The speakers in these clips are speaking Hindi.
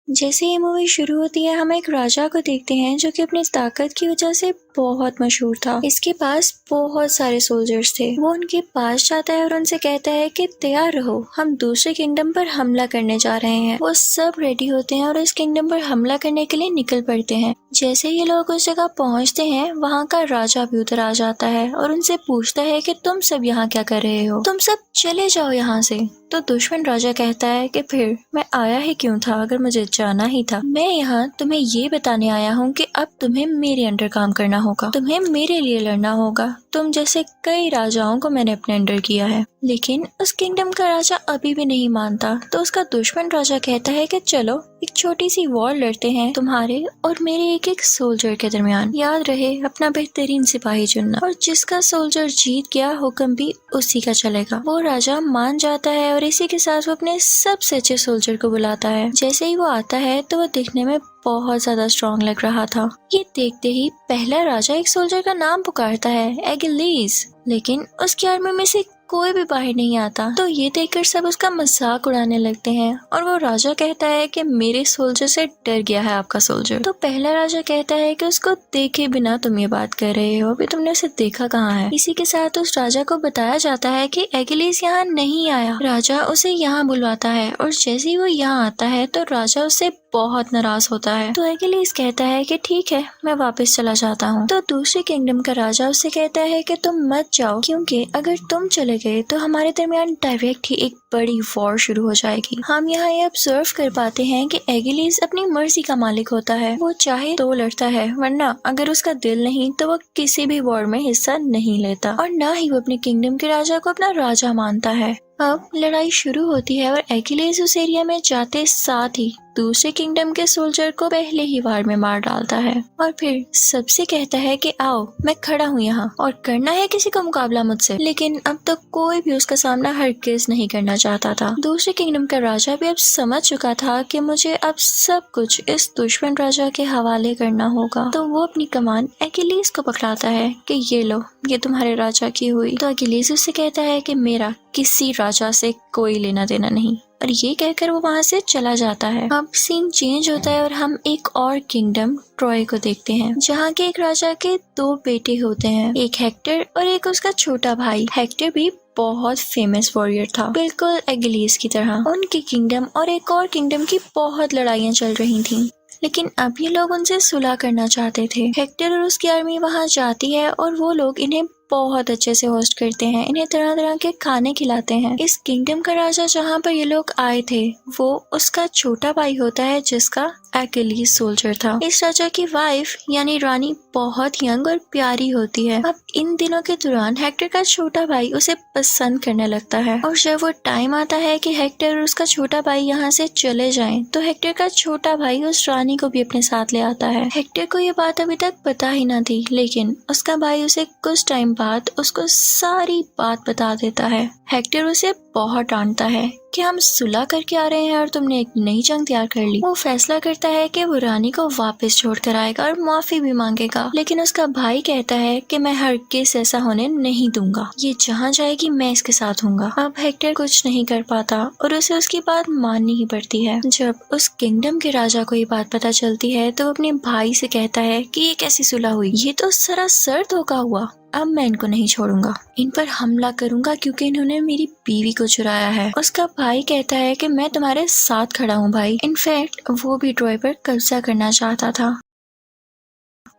जैसे ये मूवी शुरू होती है हम एक राजा को देखते हैं जो कि अपनी ताकत की वजह से बहुत मशहूर था। इसके पास बहुत सारे सोल्जर्स थे। वो उनके पास जाता है और उनसे कहता है कि तैयार रहो, हम दूसरे किंगडम पर हमला करने जा रहे हैं। वो सब रेडी होते हैं और इस किंगडम पर हमला करने के लिए निकल पड़ते हैं। जैसे ये लोग उस जगह पहुंचते हैं वहाँ का राजा भी उधर आ जाता है और उनसे पूछता है कि तुम सब यहाँ क्या कर रहे हो, तुम सब चले जाओ यहाँ से। तो दुश्मन राजा कहता है कि फिर मैं आया ही क्यों था अगर मुझे जाना ही था। मैं यहाँ तुम्हें ये बताने आया हूँ कि अब तुम्हें मेरे अंडर काम करना होगा, तुम्हें मेरे लिए लड़ना होगा। तुम जैसे कई राजाओं को मैंने अपने अंडर किया है। लेकिन उस किंगडम का राजा अभी भी नहीं मानता। तो उसका दुश्मन राजा कहता है कि चलो एक छोटी सी वॉर लड़ते हैं तुम्हारे और मेरे एक एक सोल्जर के दरमियान। याद रहे अपना बेहतरीन सिपाही चुनना, और जिसका सोल्जर जीत गया हुक्म भी उसी का चलेगा। वो राजा मान जाता है और इसी के साथ वो अपने सबसे अच्छे सोल्जर को बुलाता है। जैसे ही वो आता है तो वो दिखने में बहुत ज्यादा स्ट्रॉन्ग लग रहा था। ये देखते ही पहला राजा एक सोल्जर का नाम पुकारता है, एगिलीस। लेकिन उसकी आर्मी में से कोई भी बाहर नहीं आता। तो ये देखकर सब उसका मजाक उड़ाने लगते हैं और वो राजा कहता है कि मेरे सोल्जर से डर गया है आपका सोल्जर। तो पहला राजा कहता है कि उसको देखे बिना तुम ये बात कर रहे हो, अभी तुमने उसे देखा कहाँ है। इसी के साथ उस राजा को बताया जाता है कि एगिलीस यहाँ नहीं आया। राजा उसे यहाँ बुलवाता है और जैसे ही वो यहाँ आता है तो राजा उससे बहुत नाराज होता है। तो एगिलीस कहता है कि ठीक है मैं वापस चला जाता हूँ। तो दूसरे किंगडम का राजा उससे कहता है कि तुम मत जाओ, क्योंकि अगर तुम चले गए तो हमारे दरमियान डायरेक्ट ही एक बड़ी वॉर शुरू हो जाएगी। हम यहाँ ये ऑब्जर्व कर पाते हैं कि एगिलीस अपनी मर्जी का मालिक होता है। वो चाहे तो लड़ता है, वरना अगर उसका दिल नहीं तो वो किसी भी वॉर में हिस्सा नहीं लेता, और न ही वो अपने किंगडम के राजा को अपना राजा मानता है। अब लड़ाई शुरू होती है और एगिलीस उस एरिया में जाते साथ ही दूसरे किंगडम के सोल्जर को पहले ही वार में मार डालता है और फिर सबसे कहता है कि आओ मैं खड़ा हूँ यहाँ और करना है किसी का मुकाबला मुझसे। लेकिन अब तो कोई भी उसका सामना हरगिज नहीं करना चाहता था। दूसरे किंगडम का राजा भी अब समझ चुका था कि मुझे अब सब कुछ इस दुश्मन राजा के हवाले करना होगा। तो वो अपनी कमान एगिलीस को पकड़ाता है कि ये लो, ये तुम्हारे राजा की हुई। तो एगिलीस उससे कहता है कि मेरा किसी राजा से कोई लेना देना नहीं, और ये कहकर वो वहाँ से चला जाता है। अब सीन चेंज होता है और हम एक और किंगडम ट्रॉय को देखते हैं, जहाँ के एक राजा के दो बेटे होते हैं, एक हेक्टर और एक उसका छोटा भाई। हेक्टर भी बहुत फेमस वॉरियर था, बिल्कुल एगिलीस की तरह। उनके किंगडम और एक और किंगडम की बहुत लड़ाइयाँ चल रही थीं, लेकिन अब ये लोग उनसे सुलह करना चाहते थे। हेक्टर और उसकी आर्मी वहाँ जाती है और वो लोग इन्हें बहुत अच्छे से होस्ट करते हैं, इन्हें तरह तरह के खाने खिलाते हैं। इस किंगडम का राजा जहाँ पर ये लोग आए थे वो उसका छोटा भाई होता है जिसका एगिलीस सोल्जर था। इस राजा की वाइफ यानी रानी बहुत यंग और प्यारी होती है। अब इन दिनों के दौरान हेक्टर का छोटा भाई उसे पसंद करने लगता है, और जब वो टाइम आता है कि हेक्टर और उसका छोटा भाई यहाँ से चले जाएं, तो हेक्टर का छोटा भाई उस रानी को भी अपने साथ ले आता है। हेक्टर को ये बात अभी तक पता ही न थी, लेकिन उसका भाई उसे कुछ टाइम बाद उसको सारी बात बता देता है। हेक्टर उसे बहुत डांटता है कि हम सुलह करके आ रहे हैं और तुमने एक नई जंग तैयार कर ली। वो फैसला करता है कि वो रानी को वापस छोड़ कर आएगा और माफी भी मांगेगा, लेकिन उसका भाई कहता है कि मैं हरगिज़ ऐसा होने नहीं दूंगा, ये जहाँ जाएगी मैं इसके साथ हूँगा। अब हेक्टर कुछ नहीं कर पाता और उसे उसकी बात माननी ही पड़ती है। जब उस किंगडम के राजा को ये बात पता चलती है तो वो अपने भाई से कहता है कि ये कैसी सुलह हुई, ये तो सरासर धोखा हुआ। अब मैं इनको नहीं छोड़ूंगा, इन पर हमला करूंगा क्योंकि इन्होंने मेरी बीवी को चुराया है। उसका भाई कहता है कि मैं तुम्हारे साथ खड़ा हूँ भाई। इनफैक्ट वो भी ट्रॉय पर कब्जा करना चाहता था।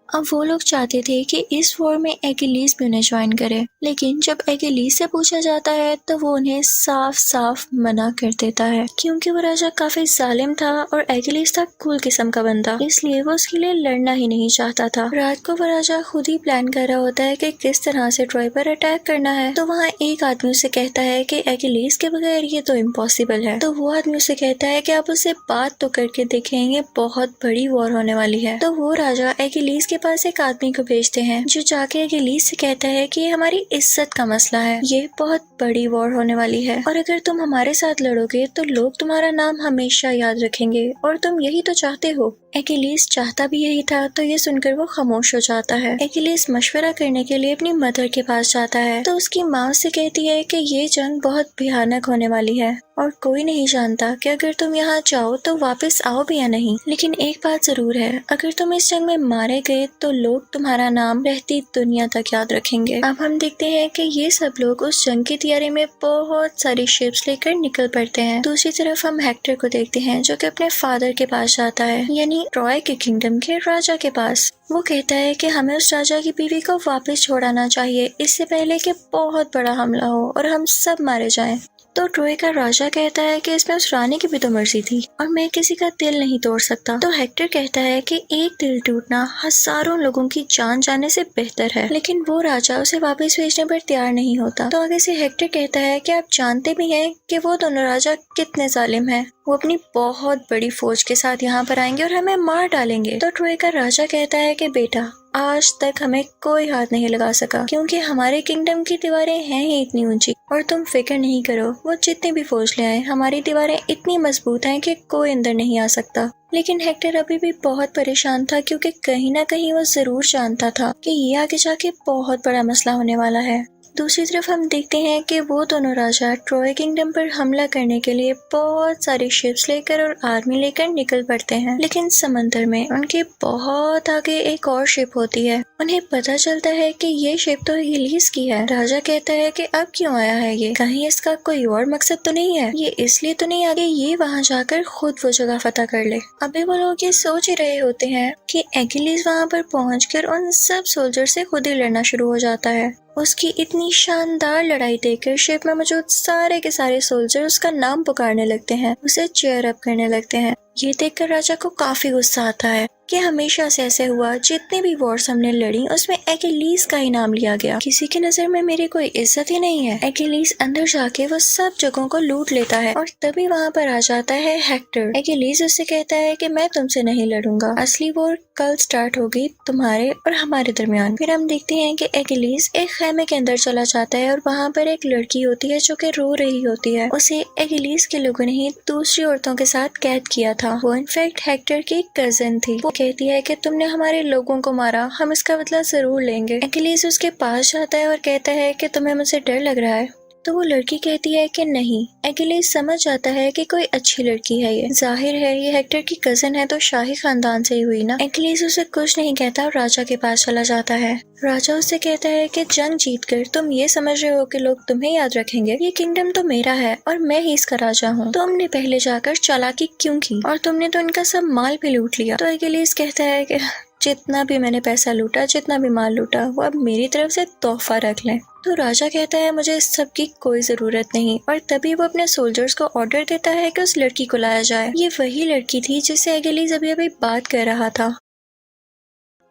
अब वो लोग चाहते थे कि इस वॉर में एगिलीस भी उन्हें ज्वाइन करे, लेकिन जब एगिलीस से पूछा जाता है तो वो उन्हें साफ साफ मना कर देता है, क्योंकि वो राजा काफी जालिम था और एगिलीस था कूल किस्म का बंदा, इसलिए वो उसके लिए लड़ना ही नहीं चाहता था। रात को वो राजा खुद ही प्लान कर रहा होता है कि किस तरह से ट्रॉय पर अटैक करना है। तो वहाँ एक आदमी उसे कहता है कि एगिलीस के बगैर ये तो इम्पॉसिबल है। तो वो आदमी उसे कहता है कि आप उससे बात तो करके देखेंगे, बहुत बड़ी वॉर होने वाली है। तो वो राजा एगिलीस के पास एक आदमी को भेजते हैं जो जाके एगिलीस से कहता है कि ये हमारी इज्जत का मसला है, ये बहुत बड़ी वॉर होने वाली है और अगर तुम हमारे साथ लड़ोगे तो लोग तुम्हारा नाम हमेशा याद रखेंगे और तुम यही तो चाहते हो। एकिलीस चाहता भी यही था, तो ये सुनकर वो खामोश हो जाता है। एकिलीस मशवरा करने के लिए अपनी मदर के पास जाता है, तो उसकी माँ उससे कहती है कि ये जंग बहुत भयानक होने वाली है और कोई नहीं जानता कि अगर तुम यहाँ जाओ तो वापस आओ भी या नहीं। लेकिन एक बात जरूर है, अगर तुम इस जंग में मारे गए तो लोग तुम्हारा नाम रहती दुनिया तक याद रखेंगे। अब हम देखते हैं कि ये सब लोग उस जंग की तैयारी में बहुत सारी शिप्स लेकर निकल पड़ते हैं। दूसरी तरफ हम हेक्टर को देखते हैं जो कि अपने फादर के पास जाता है, यानी ट्रॉय के किंगडम के राजा के पास। वो कहता है कि हमें उस राजा की बीवी को वापस छोड़ाना चाहिए, इससे पहले कि बहुत बड़ा हमला हो और हम सब मारे जाएं। तो ट्रोय का राजा कहता है कि इसमें उस रानी की भी तो मर्जी थी और मैं किसी का दिल नहीं तोड़ सकता। तो हेक्टर कहता है कि एक दिल टूटना हजारों लोगों की जान जाने से बेहतर है, लेकिन वो राजा उसे वापस भेजने पर तैयार नहीं होता। तो आगे से हेक्टर कहता है कि आप जानते भी हैं कि वो दोनों राजा कितने जालिम हैं। वो अपनी बहुत बड़ी फौज के साथ यहाँ पर आएंगे और हमें मार डालेंगे। तो ट्रोय का राजा कहता है कि बेटा, आज तक हमें कोई हाथ नहीं लगा सका क्योंकि हमारे किंगडम की दीवारें हैं ही इतनी ऊंची। और तुम फिक्र नहीं करो, वो जितनी भी फौज ले आए, हमारी दीवारें इतनी मजबूत हैं कि कोई अंदर नहीं आ सकता। लेकिन हेक्टर अभी भी बहुत परेशान था क्योंकि कहीं ना कहीं वो जरूर जानता था कि ये आगे जाके बहुत बड़ा मसला होने वाला है। दूसरी तरफ हम देखते हैं कि वो दोनों राजा ट्रॉय किंगडम पर हमला करने के लिए बहुत सारी शिप्स लेकर और आर्मी लेकर निकल पड़ते हैं। लेकिन समंदर में उनके बहुत आगे एक और शिप होती है। उन्हें पता चलता है कि ये शिप तो एकिलीस की है। राजा कहता है कि अब क्यों आया है ये, कहीं इसका कोई और मकसद तो नहीं है, ये इसलिए तो नहीं आगे ये वहाँ जाकर खुद वो जगह फतह कर ले। अभी वो लोग ये सोच ही रहे होते हैं कि एकिलीस वहाँ पर पहुँचकर उन सब सोल्जर से खुद ही लड़ना शुरू हो जाता है। उसकी इतनी शानदार लड़ाई देखकर शिप में मौजूद सारे के सारे सोल्जर उसका नाम पुकारने लगते हैं, उसे चीयर अप करने लगते हैं। ये देखकर राजा को काफी गुस्सा आता है कि हमेशा से ऐसे हुआ, जितनी भी वॉर्स हमने लड़ी उसमें एकिलीस का ही नाम लिया गया, किसी की नजर में मेरी कोई इज्जत ही नहीं है। एकिलीस अंदर जाके वो सब जगहों को लूट लेता है और तभी वहाँ पर आ जाता है हेक्टर। एकिलीस उससे कहता है कि मैं तुमसे नहीं लड़ूंगा, असली वॉर कल स्टार्ट होगी तुम्हारे और हमारे दरमियान। फिर हम देखते हैं कि एकिलीस एक खेमे के अंदर चला जाता है और वहाँ पर एक लड़की होती है जो कि रो रही होती है। उसे एकिलीस के लोगों ने ही दूसरी औरतों के साथ कैद किया था। वो इनफैक्ट हेक्टर की कजन थी। वो कहती है कि तुमने हमारे लोगों को मारा, हम इसका बदला जरूर लेंगे। एकिलीस उसके पास जाता है और कहता है कि तुम्हें मुझसे डर लग रहा है। तो वो लड़की कहती है कि नहीं। एकिलीस समझ जाता है कि कोई अच्छी लड़की है, ये जाहिर है ये हेक्टर की कजन है तो शाही खानदान से ही हुई ना। एकिलीस उसे कुछ नहीं कहता और राजा के पास चला जाता है। राजा उससे कहता है कि जंग जीतकर तुम ये समझ रहे हो कि लोग तुम्हें याद रखेंगे, ये किंगडम तो मेरा है और मैं ही इसका राजा हूँ। तुमने पहले जाकर चालाकी क्यों की और तुमने तो इनका सब माल भी लूट लिया। तो एकिलीस कहता है कि जितना भी मैंने पैसा लूटा, जितना भी माल लूटा, वो अब मेरी तरफ से तोहफा रख लें। तो राजा कहता है मुझे इस सब की कोई जरूरत नहीं और तभी वो अपने सोल्जर्स को ऑर्डर देता है कि उस लड़की को लाया जाए। ये वही लड़की थी जिससे एकिलीस अभी अभी बात कर रहा था।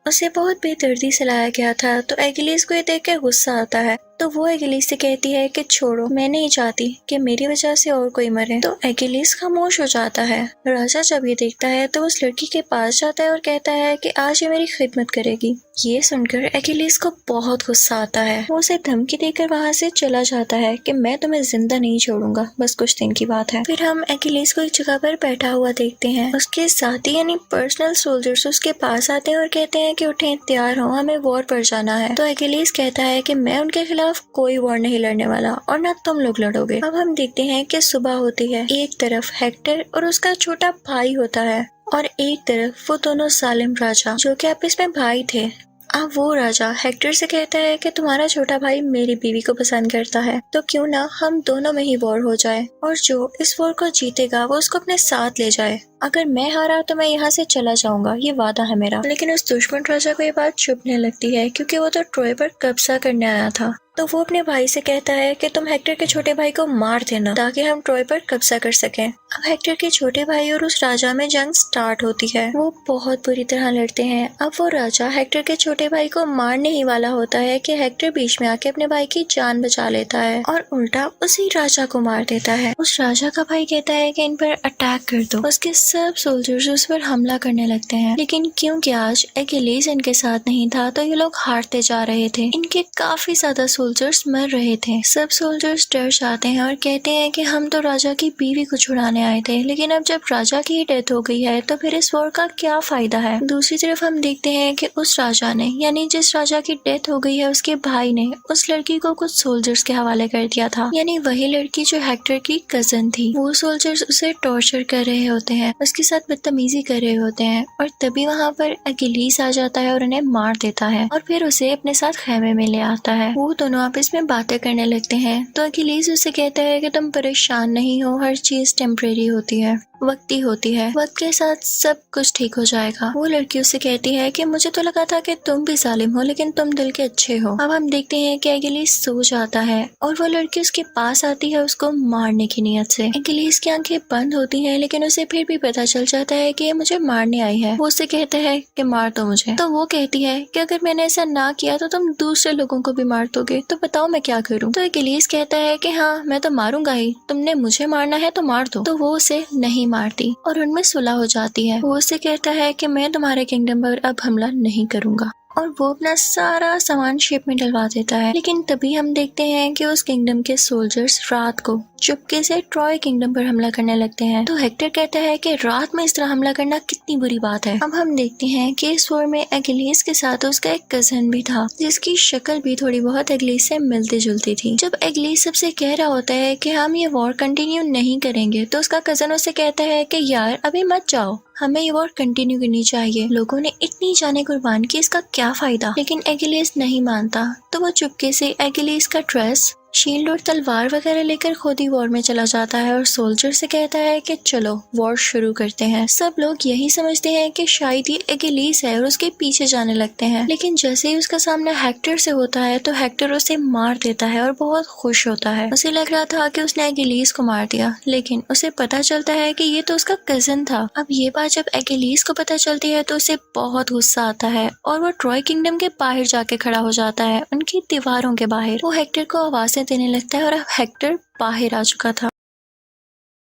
उसे बहुत बेदर्दी से लाया गया था। तो एकिलीस को ये देख कर गुस्सा आता है, तो वो एकिलीस से कहती है कि छोड़ो, मैं नहीं चाहती कि मेरी वजह से और कोई मरे। तो एकिलीस खामोश हो जाता है। राजा जब ये देखता है तो उस लड़की के पास जाता है और कहता है कि आज ये मेरी खिदमत करेगी। ये सुनकर एकिलीस को बहुत गुस्सा आता है। वो उसे धमकी देकर वहाँ से चला जाता है कि मैं तुम्हें जिंदा नहीं छोड़ूंगा, बस कुछ दिन की बात है। फिर हम एकिलीस को एक जगह पर बैठा हुआ देखते हैं। उसके साथी यानी पर्सनल सोल्जर्स उसके पास आते हैं और कहते हैं कि उठें, तैयार हो, हमें वॉर पर जाना है। तो एकिलीस कहता है कि मैं उनके खिलाफ कोई वॉर नहीं लड़ने वाला और ना तुम लोग लड़ोगे। अब हम देखते हैं कि सुबह होती है। एक तरफ हेक्टर और उसका छोटा भाई होता है और एक तरफ वो दोनों जालिम राजा जो कि आपस में भाई थे। अब वो राजा हेक्टर से कहता है कि तुम्हारा छोटा भाई मेरी बीवी को पसंद करता है, तो क्यों ना हम दोनों में ही वॉर हो जाए और जो इस वॉर को जीतेगा वो उसको अपने साथ ले जाए। अगर मैं हारा तो मैं यहाँ से चला जाऊंगा, ये वादा है मेरा। लेकिन उस दुश्मन राजा को ये बात चुभने लगती है क्योंकि वो तो ट्रॉय पर कब्जा करने आया था। तो वो अपने भाई से कहता है कि तुम हेक्टर के छोटे भाई को मार देना ताकि हम ट्रॉय पर कब्जा कर सकें। अब हेक्टर के छोटे भाई और उस राजा में जंग स्टार्ट होती है। वो बहुत बुरी तरह लड़ते हैं। अब वो राजा हेक्टर के छोटे भाई को मारने ही वाला होता है कि हेक्टर बीच में आके अपने भाई की जान बचा लेता है और उल्टा उसी राजा को मार देता है। उस राजा का भाई कहता है कि इन पर अटैक कर दो। उसके सब सोल्जर्स उस पर हमला करने लगते हैं, लेकिन क्योंकि आज एकिलीज इनके साथ नहीं था तो ये लोग हारते जा रहे थे। इनके काफी ज्यादा सोल्जर्स मर रहे थे। सब सोल्जर्स डर जाते हैं और कहते हैं कि हम तो राजा की बीवी को छुड़ाने आए थे, लेकिन अब जब राजा की डेथ हो गई है तो फिर इस वॉर का क्या फायदा है। दूसरी तरफ हम देखते हैं कि उस राजा ने, यानी जिस राजा की डेथ हो गई है, उसके भाई ने उस लड़की को कुछ सोल्जर्स के हवाले कर दिया था, यानी वही लड़की जो हेक्टर की कजन थी। वो सोल्जर्स उसे टॉर्चर कर रहे होते हैं, उसके साथ बदतमीजी कर रहे होते हैं और तभी वहाँ पर अकिलीस आ जाता है और उन्हें मार देता है और फिर उसे अपने साथ खेमे में ले आता है। वो दोनों आपस में बातें करने लगते हैं तो अकिलीस उसे कहता है कि तुम परेशान नहीं हो, हर चीज टेम्परेरी होती है, वक्ती होती है, वक्त के साथ सब कुछ ठीक हो जाएगा। वो लड़की उससे कहती है कि मुझे तो लगा था कि तुम भी जालिम हो, लेकिन तुम दिल के अच्छे हो। अब हम देखते हैं कि अकिलीस सो जाता है और वो लड़की उसके पास आती है उसको मारने की नीयत से। अकिलीस की आंखें बंद होती हैं, लेकिन उसे फिर भी पता चल जाता है कि ये मुझे मारने आई है। वो उससे कहता है कि मार दो मुझे, तो वो कहती है कि अगर मैंने ऐसा ना किया तो तुम दूसरे लोगों को भी मार दोगे, तो बताओ मैं क्या करूँ। तो अकिलीस कहता है कि हाँ मैं तो मारूंगा ही, तुमने मुझे मारना है तो मार दो। तो वो उसे नहीं मारती और उनमें सुलह हो जाती है। वो उससे कहता है कि मैं तुम्हारे किंगडम पर अब हमला नहीं करूंगा और वो अपना सारा सामान शिप में डलवा देता है। लेकिन तभी हम देखते हैं कि उस किंगडम के सोल्जर्स रात को चुपके से ट्रॉय किंगडम पर हमला करने लगते हैं। तो हेक्टर कहता है कि रात में इस तरह हमला करना कितनी बुरी बात है। अब हम देखते हैं कि इस वॉर में अकिलीस के साथ उसका एक कजन भी था, जिसकी शक्ल भी थोड़ी बहुत अकिलीस से मिलती जुलती थी। जब अकिलीस सबसे कह रहा होता है कि हम ये वॉर कंटिन्यू नहीं करेंगे, तो उसका कजन उससे कहता है कि यार अभी मत जाओ, हमें ये वॉर कंटिन्यू करनी चाहिए, लोगों ने इतनी जाने कुर्बान की, इसका क्या फायदा। लेकिन अकिलीस नहीं मानता, तो वो चुपके से अकिलीस का ड्रेस, शील्ड और तलवार वगैरह लेकर खुद ही वॉर में चला जाता है और सोल्जर से कहता है कि चलो वॉर शुरू करते हैं। सब लोग यही समझते हैं कि शायद ये अकिलीस है और उसके पीछे जाने लगते हैं, लेकिन जैसे ही उसका सामना हेक्टर से होता है तो हेक्टर उसे मार देता है और बहुत खुश होता है। उसे लग रहा था कि उसने अकिलीस को मार दिया, लेकिन उसे पता चलता है कि ये तो उसका कजन था। अब ये बात जब अकिलीस को पता चलती है तो उसे बहुत गुस्सा आता है और वो ट्रॉय किंगडम के बाहर जाके खड़ा हो जाता है, उनकी दीवारों के बाहर। वो हेक्टर को आवाज देने लगता है और अब हेक्टर बाहर आ चुका था।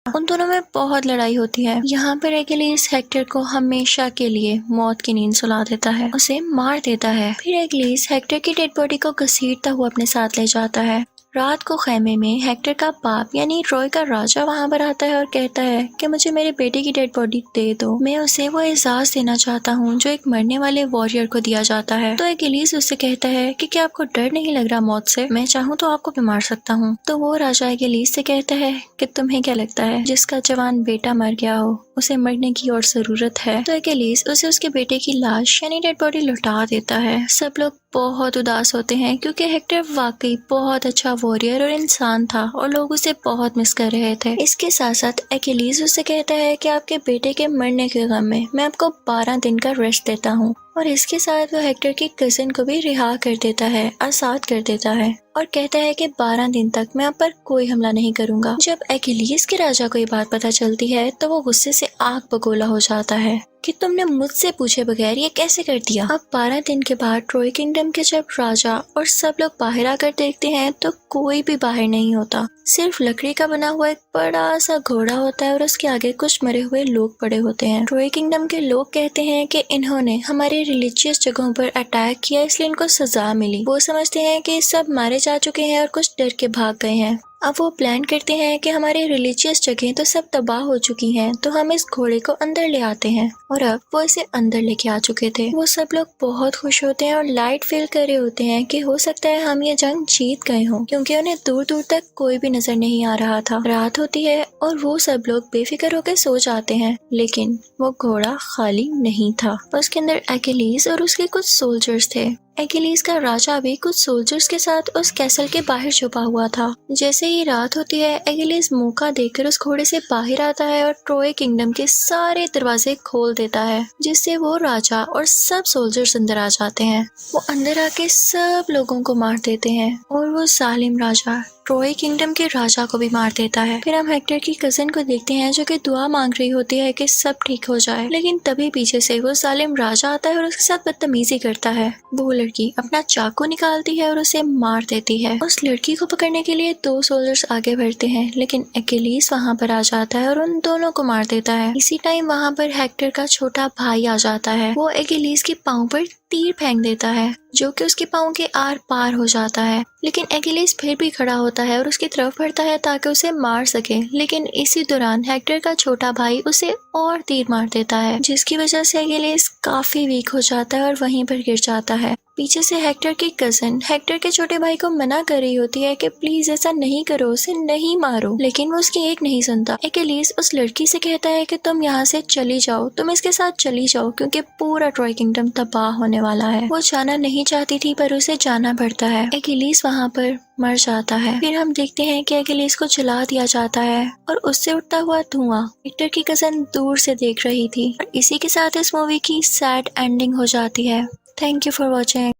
उन दोनों में बहुत लड़ाई होती है। यहाँ पर अकिलीस हेक्टर को हमेशा के लिए मौत की नींद सुला देता है, उसे मार देता है। फिर अकिलीस हेक्टर की डेड बॉडी को घसीटता हुआ अपने साथ ले जाता है। रात को खेमे में हेक्टर का बाप यानी ट्रॉय का राजा वहाँ पर आता है और कहता है कि मुझे मेरे बेटे की डेड बॉडी दे दो, मैं उसे वो एहसास देना चाहता हूँ जो एक मरने वाले वॉरियर को दिया जाता है। तो अकिलीस उससे कहता है कि क्या आपको डर नहीं लग रहा मौत से, मैं चाहूँ तो आपको भी मार सकता हूँ। तो वो राजा अकिलीस से कहता है कि तुम्हें क्या लगता है जिसका जवान बेटा मर गया हो उसे मरने की और जरूरत है। तो अकिलीस उसे उसके बेटे की लाश यानी डेड बॉडी लौटा देता है। सब लोग बहुत उदास होते हैं क्योंकि हेक्टर वाकई बहुत अच्छा वॉरियर और इंसान था और लोग उसे बहुत मिस कर रहे थे। इसके साथ साथ अकिलीस उससे कहता है कि आपके बेटे के मरने के गम में मैं आपको 12 दिन का रेस्ट देता हूँ और इसके साथ वो हेक्टर की कजिन को भी रिहा कर देता है, आजाद कर देता है और कहता है कि 12 दिन तक मैं आप पर कोई हमला नहीं करूंगा। जब अकिलीस के राजा को ये बात पता चलती है तो वो गुस्से से आग बगोला हो जाता है कि तुमने मुझसे पूछे बगैर ये कैसे कर दिया। अब 12 दिन के बाद ट्रॉय किंगडम के जब राजा और सब लोग बाहर आकर देखते हैं तो कोई भी बाहर नहीं होता, सिर्फ लकड़ी का बना हुआ एक बड़ा सा घोड़ा होता है और उसके आगे कुछ मरे हुए लोग पड़े होते हैं। ट्रॉय किंगडम के लोग कहते हैं कि इन्होंने हमारे रिलीजियस जगहों पर अटैक किया इसलिए इनको सजा मिली। वो समझते हैं कि सब मारे जा चुके हैं और कुछ डर के भाग गए हैं। अब वो प्लान करते हैं कि हमारी रिलीजियस जगह तो सब तबाह हो चुकी हैं, तो हम इस घोड़े को अंदर ले आते हैं और अब वो इसे अंदर लेके आ चुके थे। वो सब लोग बहुत खुश होते हैं और लाइट फील कर रहे होते हैं कि हो सकता है हम ये जंग जीत गए हों, क्योंकि उन्हें दूर दूर तक कोई भी नजर नहीं आ रहा था। रात होती है और वो सब लोग बेफिक्र होकर सो जाते हैं, लेकिन वो घोड़ा खाली नहीं था, उसके अंदर अकिलीस और उसके कुछ सोल्जर्स थे। अकिलीस का राजा भी कुछ सोल्जर्स के साथ उस कैसल के बाहर छुपा हुआ था। जैसे ही रात होती है अकिलीस मौका देखकर उस घोड़े से बाहर आता है और ट्रॉय किंगडम के सारे दरवाजे खोल देता है, जिससे वो राजा और सब सोल्जर्स अंदर आ जाते हैं। वो अंदर आके सब लोगों को मार देते हैं और वो जालिम राजा ट्रॉय किंगडम के राजा को भी मार देता है। फिर हम हेक्टर की कजिन को देखते हैं जो कि दुआ मांग रही होती है कि सब ठीक हो जाए, लेकिन तभी पीछे से वो जालिम राजा आता है और उसके साथ बदतमीजी करता है। वो लड़की अपना चाकू निकालती है और उसे मार देती है। उस लड़की को पकड़ने के लिए 2 सोल्जर्स आगे बढ़ते हैं, लेकिन अकेलीस वहाँ पर आ जाता है और उन दोनों को मार देता है। इसी टाइम वहाँ पर हेक्टर का छोटा भाई आ जाता है। वो अकेलीस के पाँव पर तीर फेंक देता है जो कि उसके पाँव के आर पार हो जाता है, लेकिन अकेलीस फिर भी खड़ा होता है और उसकी तरफ बढ़ता है ताकि उसे मार सके। लेकिन इसी दौरान हेक्टर का छोटा भाई उसे और तीर मार देता है, जिसकी वजह से अकेलीस काफी वीक हो जाता है और वहीं पर गिर जाता है। पीछे से हेक्टर की कजिन हेक्टर के छोटे भाई को मना कर रही होती है कि प्लीज ऐसा नहीं करो, उसे नहीं मारो, लेकिन वो उसकी एक नहीं सुनता। अकेलीस उस लड़की से कहता है कि तुम यहाँ से चली जाओ, तुम इसके साथ चली जाओ, क्योंकि पूरा ट्रॉय किंगडम तबाह होने वाला है। वो जाना नहीं चाहती थी पर उसे जाना पड़ता है। अकेलीस वहाँ पर मर जाता है। फिर हम देखते हैं कि अकेलीस को जला दिया जाता है और उससे उठता हुआ धुआं हेक्टर की कजिन दूर से देख रही थी। और इसी के साथ इस मूवी की सैड एंडिंग हो जाती है। Thank you for watching.